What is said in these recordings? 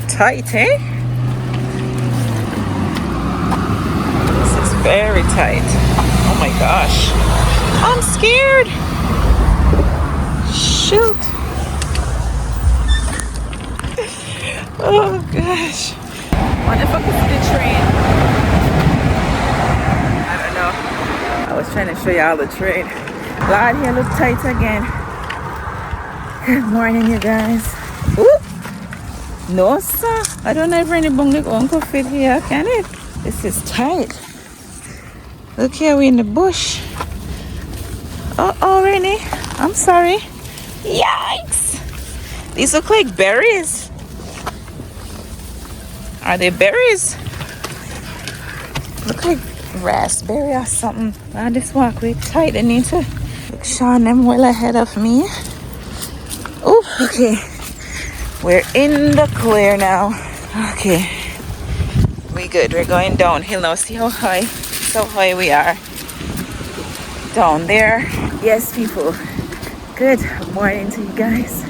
tight, eh? This is very tight. Oh my gosh. I'm scared. Shoot. Oh gosh. What the fuck is the train? I don't know. I was trying to show y'all the train. Lord, here look tight again. Good morning, you guys. Ooh. No, sir. I don't know if any bungle uncle fit here, can it? This is tight. Look here, we in the bush. Oh, Rennie. I'm sorry. Yikes. These look like berries. Are they berries? Look like raspberry or something. Ah, this walkway tight. I need to look Sean them well ahead of me. Oh, okay. We're in the clear now. Okay. We good. We're going downhill now. See how high? So high we are. Down there. Yes, people. Good morning to you guys.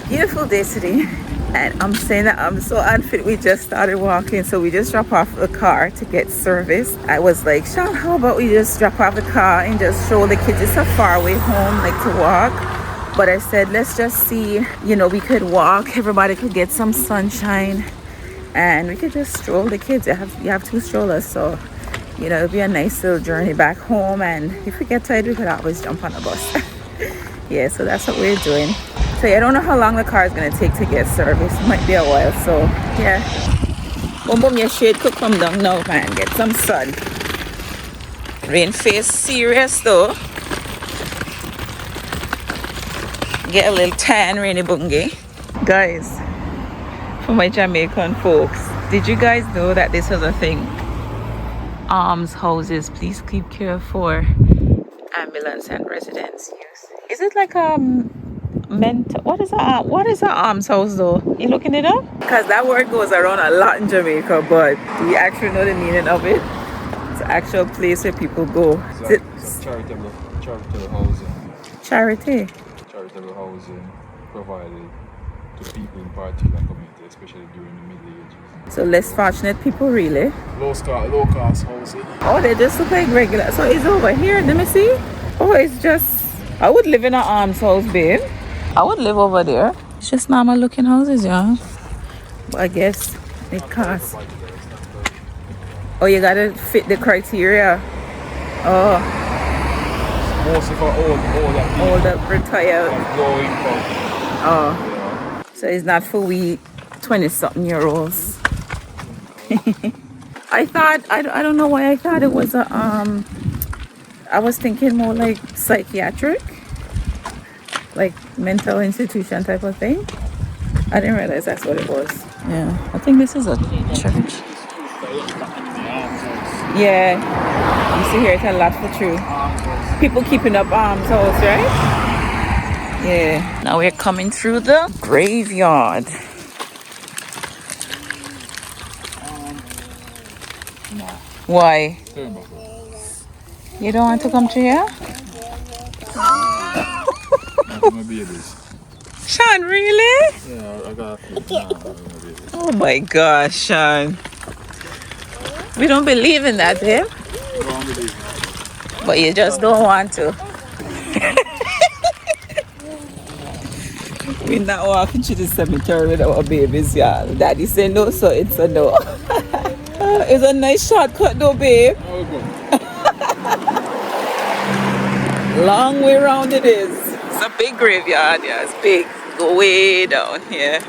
Beautiful day today. And I'm saying that I'm so unfit. We just started walking, so we just dropped off the car to get service. I was like, Sean, how about we just drop off the car and just show the kids? It's a far way home, like to walk. But I said, let's just see, you know, we could walk. Everybody could get some sunshine and we could just stroll the kids. You have 2 strollers, so, you know, it'll be a nice little journey back home. And if we get tired, we could always jump on a bus. Yeah, so that's what we're doing. So yeah, I don't know how long the car is going to take to get service. It might be a while, so yeah. Boom, boom, your shade could come down now, man. Get some sun. Rain face serious, though. Get a little tan, rainy bungie. Guys, for my Jamaican folks, did you guys know that this was a thing? Alms houses, please keep care for ambulance and residents use. Is it like what is an alms house though? You looking it up? Because that word goes around a lot in Jamaica, but do we actually know the meaning of it? It's an actual place where people go. It's charitable housing. Charity. Charitable housing provided to people in particular community, especially during the Middle Ages. So less fortunate people, really. Low cost housing. Oh, they just look like regular. So it's over here. Let me see. Oh, it's just. I would live in an alms house, babe. I would live over there. It's just normal looking houses, yeah. But I guess it costs. Oh, you gotta fit the criteria. Oh. Most of our older retired. Low income. Oh. Yeah. So it's not for we 20-something-year-olds. I thought, I don't know why I thought it was a, I was thinking more like psychiatric. Like mental institution type of thing. I didn't realize that's what it was. Yeah, I think this is a church. Yeah, you see here it's a lot for true. People keeping up alms house, right? Yeah. Now we're coming through the graveyard. No. Why? You don't want to come through here? My babies. Sean, really? Yeah, I got Oh my gosh, Sean. We don't believe in that, babe. But you just don't want to. We're not walking to the cemetery with our babies, y'all. Daddy said no, so it's a no. It's a nice shortcut though, babe. Long way around it is. It's a big graveyard, yeah, it's big. Go way down here.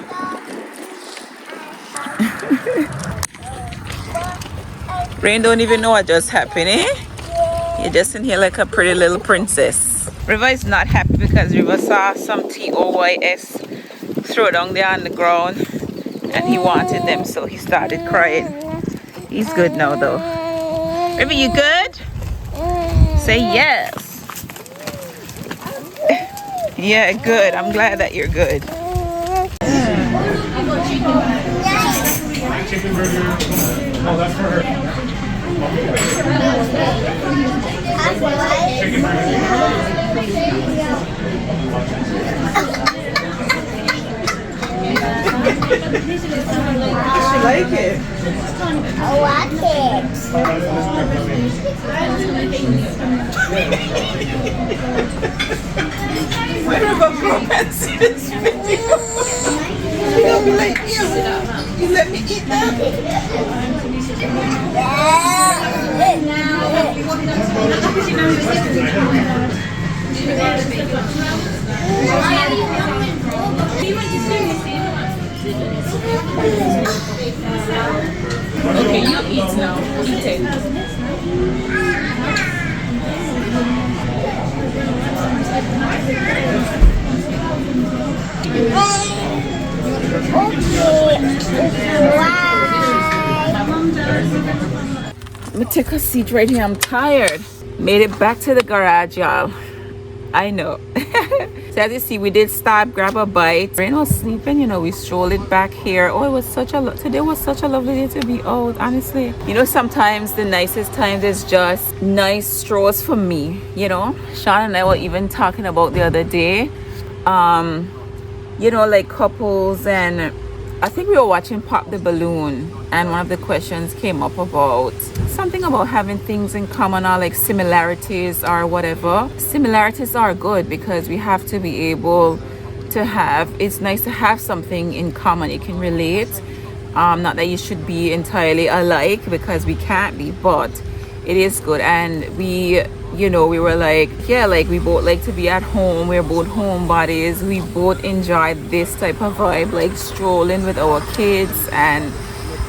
Rain don't even know what just happened, eh? You're just in here like a pretty little princess. River is not happy because River saw some TOYS throw down there on the ground and he wanted them, so he started crying. He's good now though. River, you good? Say yes. Yeah, good. I'm glad that you're good. Chicken burger. Oh, that's for her. Chicken burger. she like it? I like it. When I go home and see this video, you'll be like, you let me eat that? Okay, you eat now. Eat it. Let me take a seat right here. I'm tired. Made it back to the garage, y'all. I know. So as you see, we did stop, grab a bite. Rain was sleeping, you know, we strolled it back here. Oh, it was today was such a lovely day to be out, honestly. You know, sometimes the nicest times is just nice strolls for me, you know. Sean and I were even talking about the other day, you know, like couples, and I think we were watching Pop the Balloon, and one of the questions came up about something about having things in common, or like similarities or whatever. Similarities are good because we have to be able to have, it's nice to have something in common you can relate. Not that you should be entirely alike, because we can't be, but it is good. And we, you know, we were like, yeah, like we both like to be at home, we're both homebodies, we both enjoy this type of vibe, like strolling with our kids and,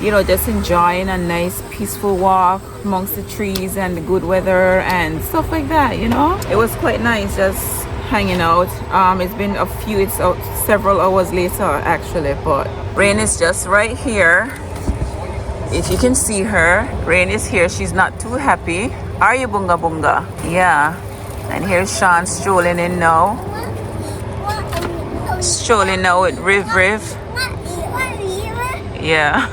you know, just enjoying a nice peaceful walk amongst the trees and the good weather and stuff like that, you know. It was quite nice just hanging out. It's been it's several hours later actually, but Rain is just right here. If you can see her, Rain is here. She's not too happy. Are you, Bunga Bunga? Yeah. And here's Sean strolling in now. Strolling now with Riv. Yeah.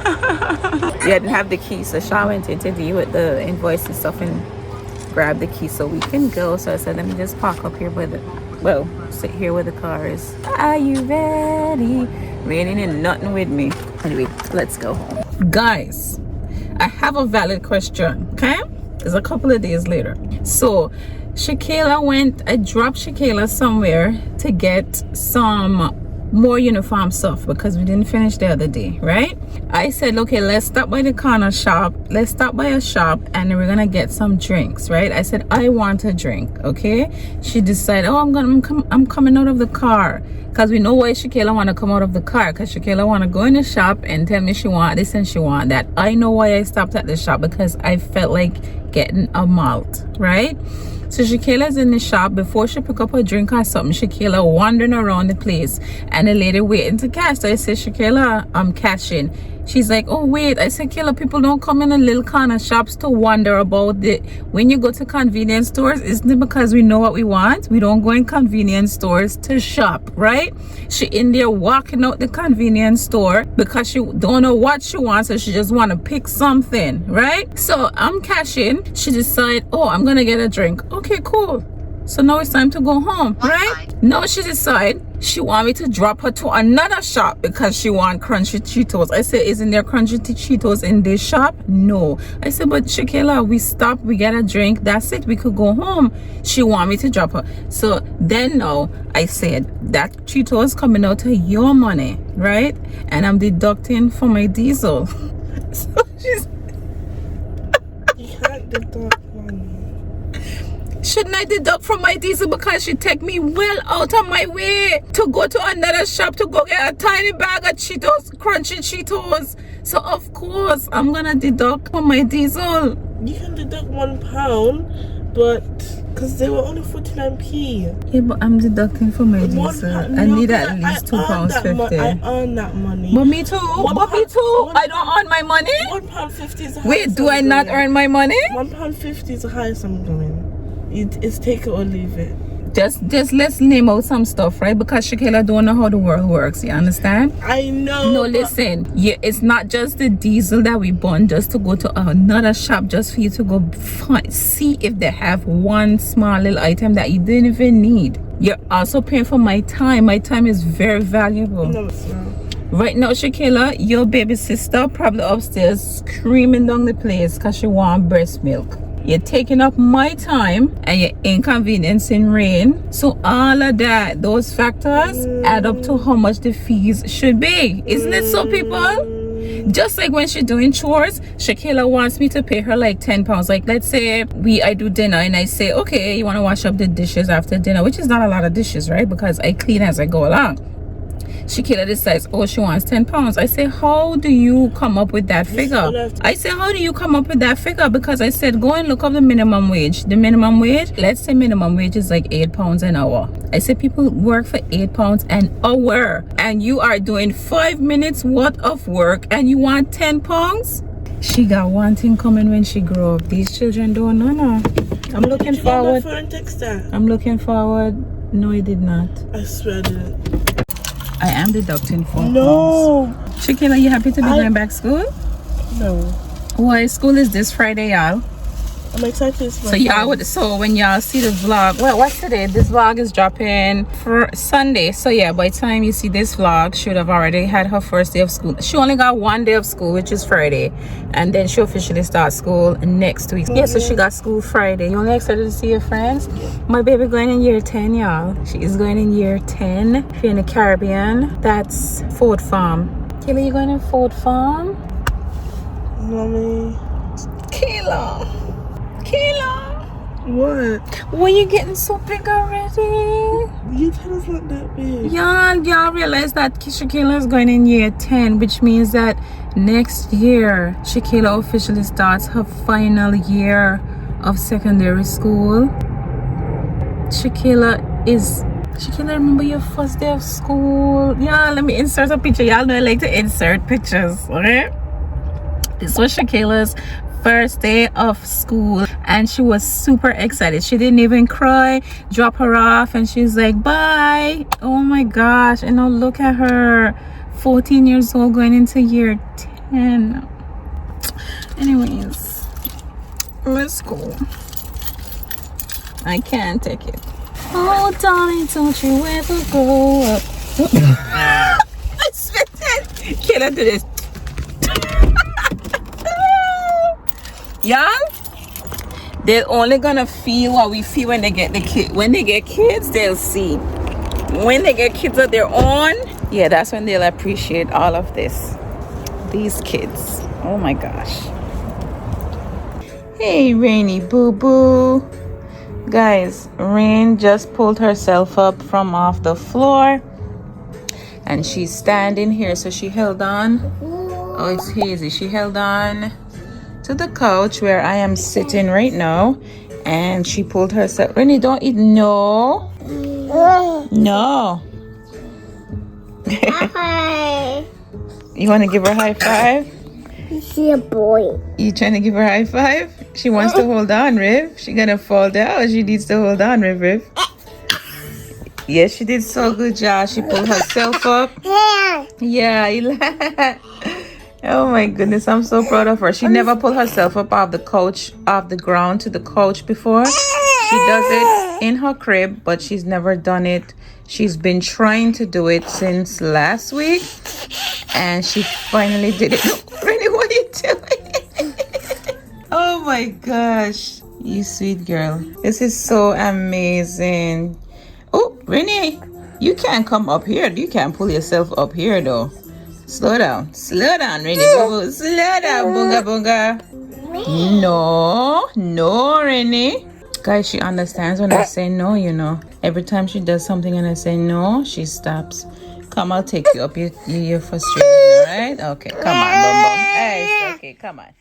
We didn't have the key, so Sean went in to deal with the invoice and stuff and grab the key so we can go. So I said, let me just park up here sit here where the car is. Are you ready? Raining and nothing with me. Anyway, let's go home. Guys, I have a valid question, okay? It's a couple of days later. So ShéKayla I dropped ShéKayla somewhere to get some more uniform stuff because we didn't finish the other day, right? I said, okay, let's stop by the corner shop, let's stop by a shop, and we're gonna get some drinks, right? I said, I want a drink, okay? She decided, oh, I'm coming out of the car, because we know why ShéKayla want to come out of the car, because ShéKayla want to go in the shop and tell me she want this and she want that. I know why I stopped at the shop, because I felt like getting a malt, right? So ShéKayla's in the shop. Before she pick up her drink or something, ShéKayla wandering around the place and the lady waiting to cash. So I said, ShéKayla, I'm cashing. She's like, oh wait. I said, Kayla, people don't come in the little corner shops to wonder about it. When you go to convenience stores, isn't it because we know what we want? We don't go in convenience stores to shop, right? She in there walking out the convenience store because she don't know what she wants, so she just want to pick something, right? So I'm cashing. She decide, oh, I'm gonna get a drink. Okay, cool. So now it's time to go home, right? Now she decide she want me to drop her to another shop because she want crunchy Cheetos. I said, isn't there crunchy Cheetos in this shop? No. I said, but ShéKayla, we stop, we get a drink, that's it, we could go home. She want me to drop her. So then now I said, that Cheetos coming out of your money, right? And I'm deducting for my diesel. So she's You can't deduct money. Shouldn't I deduct from my diesel because she take me well out of my way to go to another shop to go get a tiny bag of Cheetos, crunchy Cheetos? So of course I'm gonna deduct from my diesel. You can deduct £1, but because they were only 49p. Yeah, but I'm deducting from my diesel. I need at least £2.50. I earn that money. But me too. I don't earn my money. £1.50 is the highest. Wait, do I not earn my money? £1.50 is the highest I'm going. It's take it or leave it. Just let's name out some stuff, right? Because ShéKayla don't know how the world works, you understand? I know. No, listen, yeah, it's not just the diesel that we burn just to go to another shop just for you to go see if they have one small little item that you didn't even need. You're also paying for my time. My time is very valuable. No, it's not. Right now, ShéKayla, your baby sister probably upstairs screaming down the place because she want breast milk. You're taking up my time and you're inconveniencing Rain. So all of that, those factors add up to how much the fees should be. Isn't it so, people? Just like when she's doing chores, ShéKayla wants me to pay her like £10. Like, let's say I do dinner and I say, okay, you want to wash up the dishes after dinner, which is not a lot of dishes, right? Because I clean as I go along. ShéKayla decides, oh, she wants £10. I say, how do you come up with that figure? I say, how do you come up with that figure? Because I said, go and look up the minimum wage. The minimum wage, let's say minimum wage is like £8 an hour. I say people work for £8 an hour and you are doing 5 minutes worth of work and you want £10? She got one thing coming when she grow up. These children don't know. No. I'm looking forward. I'm looking forward. No, I did not. I swear I didn't. I am deducting £4. No. ShéKayla, you happy to be going back school? No. Why, school is this Friday, y'all. I'm excited. So y'all would, so when y'all see the vlog, well, what's today? This vlog is dropping for Sunday. So yeah, by the time you see this vlog, she would have already had her first day of school. She only got 1 day of school, which is Friday, and then she officially starts school next week. Yeah, so she got school Friday. You only excited to see your friends? My baby going in year 10, y'all. She is going in year 10. If you're in the Caribbean, that's Ford Farm. Kayla, you going in Ford Farm? Mommy. Kayla. What? Why you getting so big already? You tell us not that big. Y'all realize that ShéKayla is going in year 10, which means that next year ShéKayla officially starts her final year of secondary school. ShéKayla, remember your first day of school? Yeah, let me insert a picture. Y'all know I like to insert pictures, okay? This was ShéKayla's first day of school and she was super excited. She didn't even cry. Drop her off and she's like, bye. Oh my gosh. And now look at her, 14 years old, going into year 10. Anyways, let's go. I can't take it. Oh darling, don't you ever grow up. I spit it. Can I do this? Y'all, they're only gonna feel what we feel when they get the kid. When they get kids, they'll see. When they get kids of their own, yeah, that's when they'll appreciate all of this. These kids. Oh my gosh. Hey, Rainy boo boo. Guys, Rain just pulled herself up from off the floor and she's standing here. So she held on. Oh, it's hazy. She held on to the couch where I am sitting right now and she pulled herself. Rennie, don't eat. No. No. Hi. You want to give her a high five? She's a boy. You trying to give her a high five? She wants to hold on, Riv. She gonna fall down. She needs to hold on, Riv. Yes, she did so good job. She pulled herself up. Yeah. Oh my goodness, I'm so proud of her. She never pulled herself up off the couch, off the ground to the couch before. She does it in her crib, but she's never done it. She's been trying to do it since last week and she finally did it. Rennie, what are you doing? Oh my gosh, you sweet girl. This is so amazing. Oh, Rennie, you can't come up here. You can't pull yourself up here though. Slow down, Rennie. Slow down, Bunga Bunga. No, Rennie. Guys, she understands when I say no, you know. Every time she does something and I say no, she stops. Come, I'll take you up. You're frustrated, all right? Okay, come on, Bum Bum. Hey, it's okay, come on.